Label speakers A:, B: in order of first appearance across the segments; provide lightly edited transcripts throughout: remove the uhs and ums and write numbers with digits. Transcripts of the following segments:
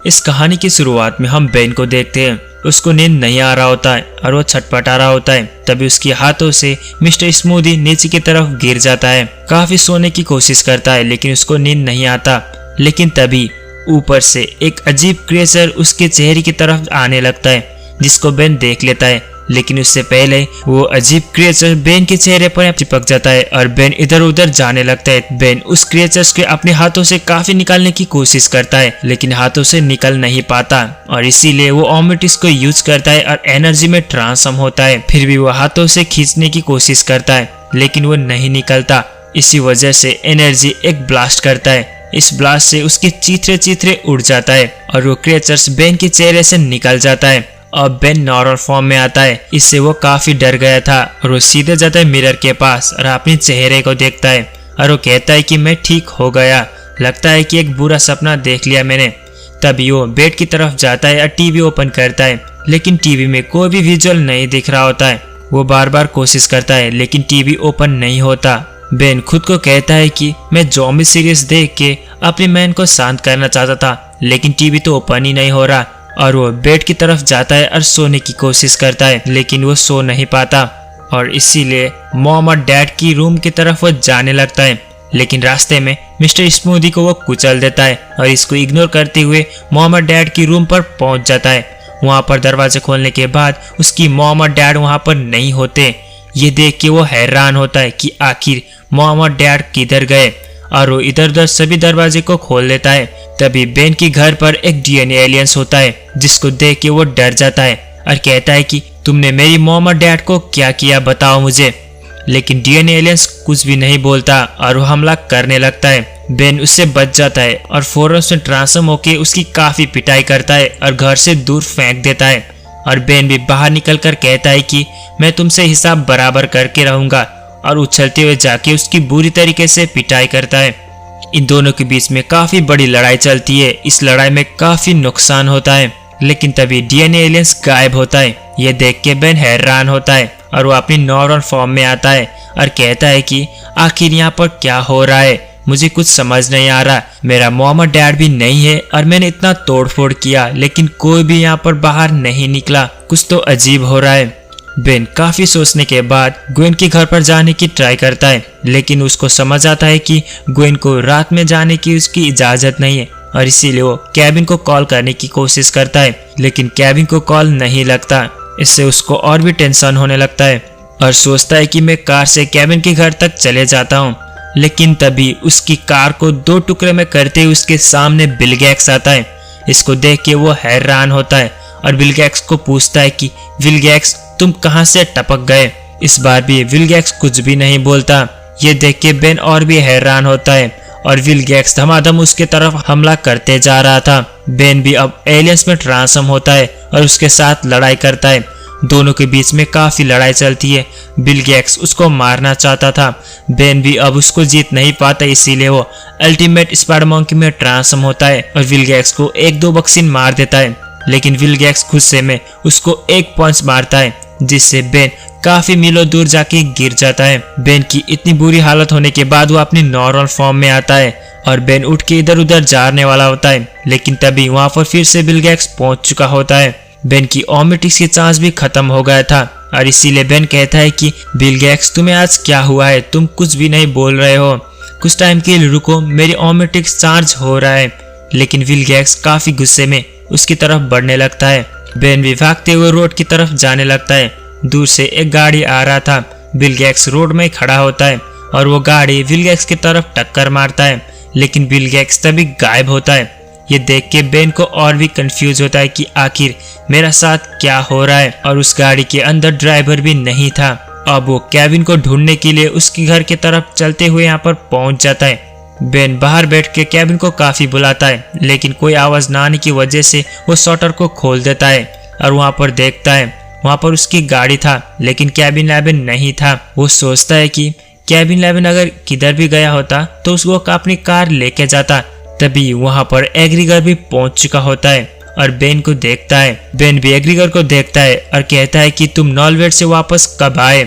A: इस कहानी की शुरुआत में हम बेन को देखते हैं। उसको नींद नहीं आ रहा होता है और वो छटपटा रहा होता है। तभी उसके हाथों से मिस्टर स्मूदी नीचे की तरफ गिर जाता है। काफी सोने की कोशिश करता है लेकिन उसको नींद नहीं आता। लेकिन तभी ऊपर से एक अजीब क्रिएचर उसके चेहरे की तरफ आने लगता है, जिसको बेन देख लेता है। लेकिन उससे पहले वो अजीब क्रिएचर बेन के चेहरे पर चिपक जाता है और बेन इधर उधर जाने लगता है। बेन उस क्रिएचर्स के अपने हाथों से काफी निकालने की कोशिश करता है लेकिन हाथों से निकल नहीं पाता और इसीलिए वो ओमेटिस को यूज करता है और एनर्जी में ट्रांसफॉर्म होता है। फिर भी वो हाथों से खींचने की कोशिश करता है लेकिन वो नहीं निकलता। इसी वजह से एनर्जी एक ब्लास्ट करता है। इस ब्लास्ट से उसके चीथड़े चीथड़े उड़ जाता है और वो क्रिएचर्स बेन के चेहरे से निकल जाता है। अब बेन नॉर्मल फॉर्म में आता है। इससे वो काफी डर गया था और वो सीधे जाता है मिरर के पास और अपने चेहरे को देखता है और वो कहता है कि मैं ठीक हो गया, लगता है कि एक बुरा सपना देख लिया मैंने। तभी वो बेड की तरफ जाता है और टीवी ओपन करता है लेकिन टीवी में कोई भी विजुअल नहीं दिख रहा होता है। वो बार बार कोशिश करता है लेकिन टीवी ओपन नहीं होता। बेन खुद को कहता है कि मैं ज़ॉम्बी सीरीज देख के अपने मैन को शांत करना चाहता था लेकिन टीवी तो ओपन ही नहीं हो रहा। और वो बेड की तरफ जाता है और सोने की कोशिश करता है लेकिन वो सो नहीं पाता और इसीलिए मॉम और डैड की रूम की तरफ वो जाने लगता है। लेकिन रास्ते में मिस्टर स्मूदी को वो कुचल देता है और इसको इग्नोर करते हुए मॉम और डैड की रूम पर पहुंच जाता है। वहां पर दरवाजा खोलने के बाद उसकी मॉम और डैड वहां पर नहीं होते। ये देख के वो हैरान होता है कि आखिर मॉम और डैड किधर गए और वो इधर उधर सभी दरवाजे को खोल लेता है। तभी बेन के घर पर एक डीएनए एलियंस होता है, जिसको देख के वो डर जाता है और कहता है कि तुमने मेरी मॉम और डैड को क्या किया, बताओ मुझे। लेकिन डीएनए एलियंस कुछ भी नहीं बोलता और वो हमला करने लगता है। बेन उससे बच जाता है और फौरन से ट्रांसफॉर्म होकर उसकी काफी पिटाई करता है और घर से दूर फेंक देता है। और बेन भी बाहर निकलकर कहता है कि मैं तुमसे हिसाब बराबर करके रहूंगा और उछलते हुए जाके उसकी बुरी तरीके से पिटाई करता है। इन दोनों के बीच में काफी बड़ी लड़ाई चलती है। इस लड़ाई में काफी नुकसान होता है लेकिन तभी डीएनए एलियंस गायब होता है। यह देख के बेन हैरान होता है और वो अपनी नॉर्मल फॉर्म में आता है और कहता है कि आखिर यहाँ पर क्या हो रहा है, मुझे कुछ समझ नहीं आ रहा। मेरा मॉम और डैड भी नहीं है और मैंने इतना तोड़फोड़ किया लेकिन कोई भी यहाँ पर बाहर नहीं निकला, कुछ तो अजीब हो रहा है। बेन काफी सोचने के बाद ग्वेन के घर पर जाने की ट्राई करता है लेकिन उसको समझ आता है कि ग्वेन को रात में जाने की उसकी इजाजत नहीं है और इसीलिए वो केविन को कॉल करने की कोशिश करता है लेकिन केविन को कॉल नहीं लगता। इससे उसको और भी टेंशन होने लगता है और सोचता है कि मैं कार से केविन के घर तक चले जाता हूँ। लेकिन तभी उसकी कार को दो टुकड़े में करते हुए उसके सामने बिल गेट्स आता है। इसको देख के वो हैरान होता है और बिल गेट्स को पूछता है कि विल गेट्स तुम कहां से टपक गए। इस बार भी विल गेट्स कुछ भी नहीं बोलता। ये देख के बेन और भी हैरान होता है और विल गेट्स धमाधम उसके तरफ हमला करते जा रहा था। बेन भी अब एलियंस में ट्रांसफॉर्म होता है और उसके साथ लड़ाई करता है। दोनों के बीच में काफी लड़ाई चलती है। बिल गेट्स उसको मारना चाहता था। बेन भी अब उसको जीत नहीं पाता, इसीलिए वो अल्टीमेट स्पाइडर मंकी में ट्रांसफॉर्म होता है और विल गेट्स को एक दो बक्सिन मार देता है। लेकिन विल गेट्स गुस्से में उसको एक पंच मारता है जिससे बेन काफी मीलों दूर जाके गिर जाता है। बेन की इतनी बुरी हालत होने के बाद वो अपनी नॉर्मल फॉर्म में आता है और बेन उठ के इधर उधर जाने वाला होता है लेकिन तभी वहां पर फिर से बिल गेट्स पहुंच चुका होता है। बेन की ओमेटिक्स की चांस भी खत्म हो गया था और इसीलिए बेन कहता है कि बिल गेट्स तुम्हें आज क्या हुआ है, तुम कुछ भी नहीं बोल रहे हो, कुछ टाइम के लिए रुको, मेरी ओमेटिक्स चार्ज हो रहा है। लेकिन विल गेट्स काफी गुस्से में उसकी तरफ बढ़ने लगता है। बेन भी भागते हुए रोड की तरफ जाने लगता है। दूर से एक गाड़ी आ रहा था। बिल गेट्स रोड में खड़ा होता है और वो गाड़ी विल गेट्स की तरफ टक्कर मारता है लेकिन बिल गेट्स तभी गायब होता है। ये देख के बेन को और भी कंफ्यूज होता है कि आखिर मेरा साथ क्या हो रहा है और उस गाड़ी के अंदर ड्राइवर भी नहीं था। अब वो केविन को ढूंढने के लिए उसके घर की तरफ चलते हुए यहाँ पर पहुंच जाता है। बेन बाहर बैठ के केविन को काफी बुलाता है लेकिन कोई आवाज ना आने की वजह से वो शटर को खोल देता है और वहां पर देखता है वहां पर उसकी गाड़ी था लेकिन केविन लेविन नहीं था। वो सोचता है कि केविन लेविन अगर किधर भी गया होता तो उसको अपनी कार लेके जाता। तभी वहां पर एग्रीगर भी पहुंच चुका होता है और बेन को देखता है। बेन भी एग्रीगर को देखता है और कहता है कि तुम नॉलवेट से वापस कब आए।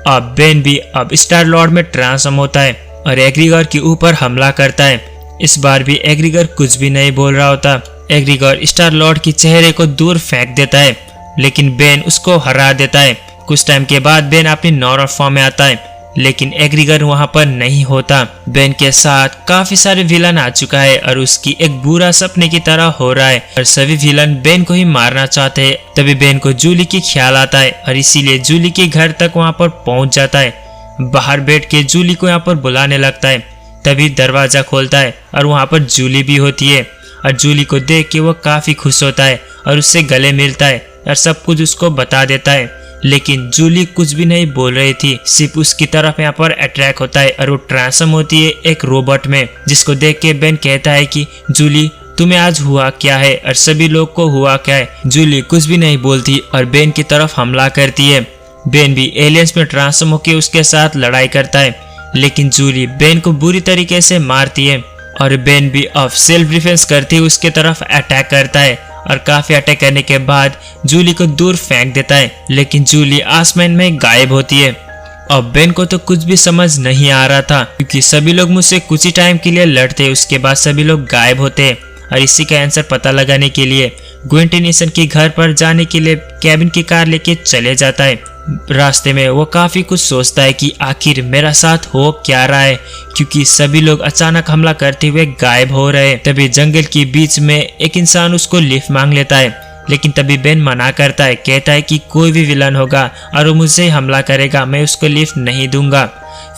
A: अब बेन भी अब स्टार लॉर्ड में ट्रांसफॉर्म होता है और एग्रीगर के ऊपर हमला करता है। इस बार भी एग्रीगर कुछ भी नहीं बोल रहा होता। एग्रीगोर स्टार लॉर्ड के चेहरे को दूर फेंक देता है, लेकिन बेन उसको हरा देता है। कुछ टाइम के बाद बेन अपनी नॉर्मल फॉर्म में आता है, लेकिन एग्रीगर वहां पर नहीं होता। बेन के साथ काफी सारे विलन आ चुका है और उसकी एक बुरा सपने की तरह हो रहा है और सभी विलन बेन को ही मारना चाहते हैं। तभी बेन को जूली की ख्याल आता है और इसीलिए जूली के घर तक वहां पर पहुंच जाता है। बाहर बैठ के जूली को यहाँ पर बुलाने लगता है। तभी दरवाजा खोलता है और वहां पर जूली भी होती है और जूली को देख के वो काफी खुश होता है और उससे गले मिलता है और सब कुछ उसको बता देता है। लेकिन जूली कुछ भी नहीं बोल रही थी, सिर्फ उसकी तरफ यहाँ पर अट्रैक्ट होता है और वो ट्रांसफॉर्म होती है एक रोबोट में, जिसको देख के बेन कहता है कि जूली तुम्हें आज हुआ क्या है और सभी लोग को हुआ क्या है। जूली कुछ भी नहीं बोलती और बेन की तरफ हमला करती है। बेन भी एलियंस में ट्रांसफॉर्म होकर उसके साथ लड़ाई करता है, लेकिन जूली बेन को बुरी तरीके से मारती है और बेन भी अब सेल्फ डिफेंस करते हुए उसके तरफ अटैक करता है और काफी अटैक करने के बाद जूली को दूर फेंक देता है, लेकिन जूली आसमान में गायब होती है। अब बेन को तो कुछ भी समझ नहीं आ रहा था, क्योंकि सभी लोग मुझसे कुछ ही टाइम के लिए लड़ते, उसके बाद सभी लोग गायब होते और इसी का आंसर पता लगाने के लिए ग्वेन टेनिसन के घर पर जाने के लिए केविन की कार लेके चले जाता है। रास्ते में वो काफी कुछ सोचता है कि आखिर मेरा साथ हो क्या रहा है, क्योंकि सभी लोग अचानक हमला करते हुए गायब हो रहे। तभी जंगल के बीच में एक इंसान उसको लिफ्ट मांग लेता है, लेकिन तभी बेन मना करता है, कहता है कि कोई भी विलन होगा और वो मुझसे हमला करेगा, मैं उसको लिफ्ट नहीं दूंगा।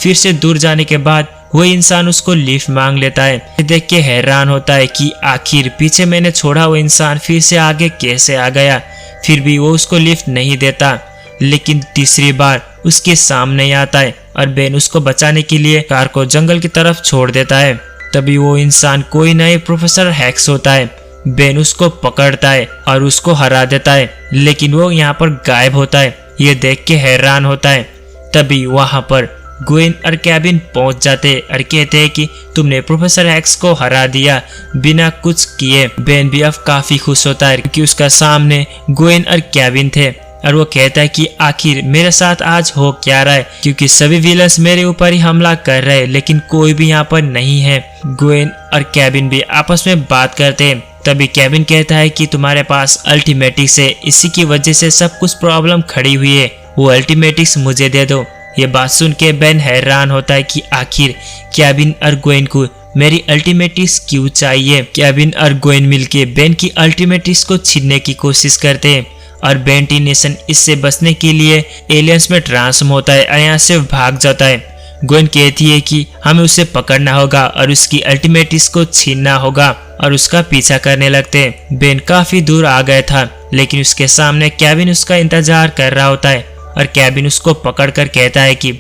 A: फिर से दूर जाने के बाद वो इंसान उसको लिफ्ट मांग लेता है। देख के हैरान होता है कि आखिर पीछे मैंने छोड़ा वो इंसान फिर से आगे कैसे आ गया। फिर भी वो उसको लिफ्ट नहीं देता, लेकिन तीसरी बार उसके सामने ही आता है और बेन उसको बचाने के लिए कार को जंगल की तरफ छोड़ देता है। तभी वो इंसान कोई नए प्रोफेसर हैक्स होता है। बेन उसको पकड़ता है और उसको हरा देता है, लेकिन वो यहाँ पर गायब होता है। ये देख के हैरान होता है। तभी वहां पर ग्वेन और केविन पहुंच जाते और कहते हैं कि तुमने प्रोफेसर हैक्स को हरा दिया बिना कुछ किए। बेन भी अब काफी खुश होता है, क्योंकि उसका सामने ग्वेन और केविन थे और वो कहता है कि आखिर मेरे साथ आज हो क्या रहा है, क्योंकि सभी विलन्स मेरे ऊपर ही हमला कर रहे हैं, लेकिन कोई भी यहाँ पर नहीं है। ग्वेन और केविन भी आपस में बात करते हैं। तभी केविन कहता है कि तुम्हारे पास अल्टीमेटिक्स है, इसी की वजह से सब कुछ प्रॉब्लम खड़ी हुई है, वो अल्टीमेटिक्स मुझे दे दो। ये बात सुन के बेन हैरान होता है कि आखिर केविन और ग्वेन को मेरी अल्टीमेटिक्स क्यों चाहिए। केविन और ग्वेन मिलके बेन की अल्टीमेटिक्स को छीनने की कोशिश करते हैं और बेन टेनिसन इससे बचने के लिए एलियंस में ट्रांसफॉर्म होता है और यहाँ से भाग जाता है। ग्वेन कहती है कि हमें उसे पकड़ना होगा और उसकी अल्टीमेटिक्स को छीनना होगा और उसका पीछा करने लगते हैं। बेन काफी दूर आ गया था, लेकिन उसके सामने केविन उसका इंतजार कर रहा होता है और केविन उसको पकड़कर कहता है कि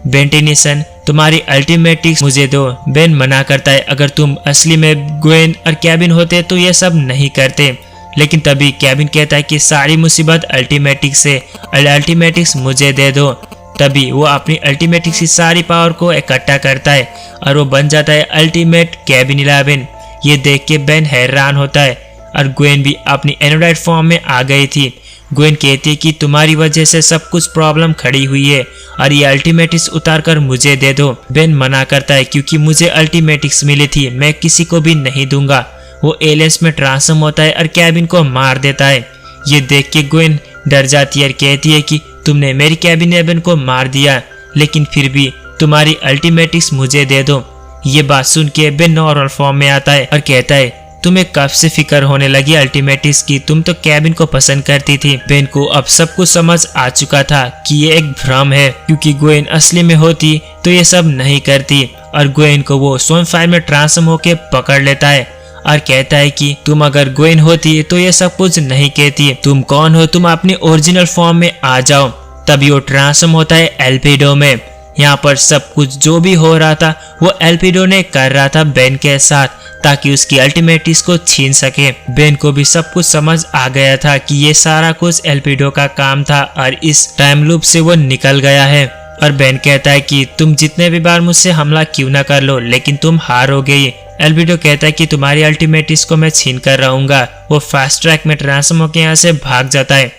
A: बेन टेनिसन तुम्हारी अल्टीमेटिक्स मुझे दो। बेन मना करता है, अगर तुम असली में ग्वेन और केविन होते तो ये सब नहीं करते। लेकिन तभी केविन कहता है कि सारी मुसीबत अल्टीमेटिक्स से, अल्टीमेटिक्स मुझे दे दो। तभी वो अपनी अल्टीमेटिक्स की सारी पावर को इकट्ठा करता है और वो बन जाता है अल्टीमेट केविन 11। ये देख के बेन हैरान होता है और ग्वेन भी अपनी एनोडाइट फॉर्म में आ गई थी। ग्वेन कहती है कि तुम्हारी वजह से सब कुछ प्रॉब्लम खड़ी हुई है और ये अल्टीमेटिक्स उतार कर मुझे दे दो। बेन मना करता है, क्योंकि मुझे अल्टीमेटिक्स मिली थी, मैं किसी को भी नहीं दूंगा। वो एलियंस में ट्रांसफॉर्म होता है और केविन को मार देता है। ये देख के ग्वेन डर जाती है और कहती है कि तुमने मेरी केविन 11 को मार दिया, लेकिन फिर भी तुम्हारी अल्टीमेटिक्स मुझे दे दो। ये बात सुन के बेन नॉर्मल फॉर्म में आता है और कहता है, तुम्हें कब से फिक्र होने लगी अल्टीमेटिक्स की, तुम तो केविन को पसंद करती थी। बेन को अब सब कुछ समझ आ चुका था कि ये एक भ्रम है, क्योंकि ग्वेन असली में होती तो ये सब नहीं करती। और ग्वेन को वो सोन फायर में ट्रांसफॉर्म होके पकड़ लेता है और कहता है कि तुम अगर ग्वेन होती तो ये सब कुछ नहीं कहती, तुम कौन हो, तुम अपनी ओरिजिनल फॉर्म में आ जाओ। तभी वो ट्रांसफॉर्म होता है एल्पिडो में। यहाँ पर सब कुछ जो भी हो रहा था वो एल्पिडो ने कर रहा था बेन के साथ, ताकि उसकी अल्टीमेटिक्स को छीन सके। बेन को भी सब कुछ समझ आ गया था कि ये सारा कुछ एल्पिडो का काम था और इस टाइम लूप से वो निकल गया है। और बेन कहता है कि तुम जितने भी बार मुझसे हमला क्यों ना कर लो, लेकिन तुम हारोगे। एल्पिडो कहता है कि तुम्हारी अल्टीमेटिक्स को मैं छीन कर रहूंगा। वो फास्ट ट्रैक में ट्रांसफॉर्म होकर यहाँ से भाग जाता है।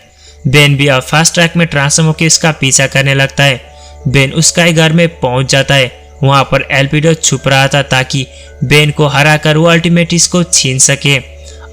A: बेन भी अब फास्ट ट्रैक में ट्रांसफॉर्म होकर इसका पीछा करने लगता है। बेन उसका ही घर में पहुंच जाता है। वहां पर एल्पिडो छुप रहा था ताकि बेन को हराकर वो अल्टीमेटिक्स को छीन सके।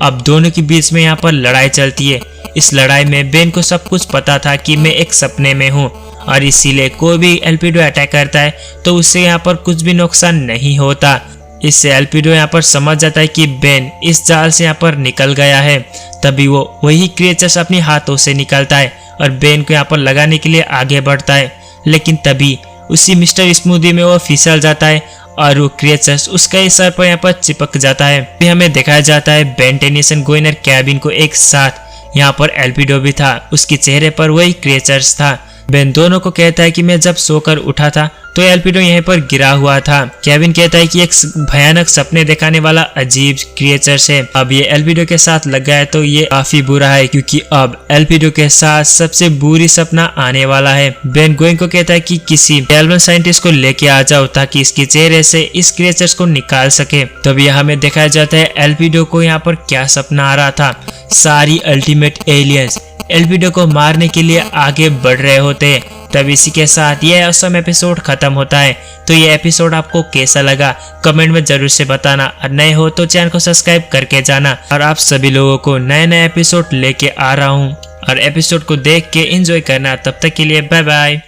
A: अब दोनों के बीच में यहाँ पर लड़ाई चलती है। इस लड़ाई में बेन को सब कुछ पता था कि मैं एक सपने में हूँ और इसीलिए कोई भी एल्पिडो अटैक करता है तो उससे यहाँ पर कुछ भी नुकसान नहीं होता। इससे एल्पिडो यहाँ पर समझ जाता है कि बेन इस जाल से यहाँ पर निकल गया है। तभी वो वही क्रिएचर्स अपने हाथों से निकालता है और बेन को यहाँ पर लगाने के लिए आगे बढ़ता है, लेकिन तभी उसी मिस्टर स्मूदी में वो फिसल जाता है और वो क्रिएचर्स उसका ही सर पर यहाँ पर चिपक जाता है। फिर हमें दिखाया जाता है बेन, टेनिसन, गोइनर, केविन को एक साथ। यहाँ पर एल्पिडो भी था, उसके चेहरे पर वही क्रिएचर्स था। बेन दोनों को कहता है कि मैं जब सोकर उठा था तो एल्पिडो यहीं पर गिरा हुआ था। केविन कहता है कि एक भयानक सपने दिखाने वाला अजीब क्रिएचर्स है। अब ये एल्पिडो के साथ लग गया है तो ये काफी बुरा है, क्योंकि अब एल्पिडो के साथ सबसे बुरी सपना आने वाला है। बेन गोइंग को कहता है कि किसी एल्बन साइंटिस्ट को लेके आ जाओ ताकि इसके चेहरे से इस क्रिएचर्स को निकाल सके। तब यह हमें दिखाया जाता है एल्पिडो को यहाँ पर क्या सपना आ रहा था। सारी अल्टीमेट एलियंस एल्पिडो को मारने के लिए आगे बढ़ रहे होते हैं। तब इसी के साथ ये असम एपिसोड खत्म होता है। तो ये एपिसोड आपको कैसा लगा कमेंट में जरूर से बताना, और नए हो तो चैनल को सब्सक्राइब करके जाना। और आप सभी लोगों को नए नए एपिसोड लेके आ रहा हूँ और एपिसोड को देख के एंजॉय करना। तब तक के लिए बाय बाय।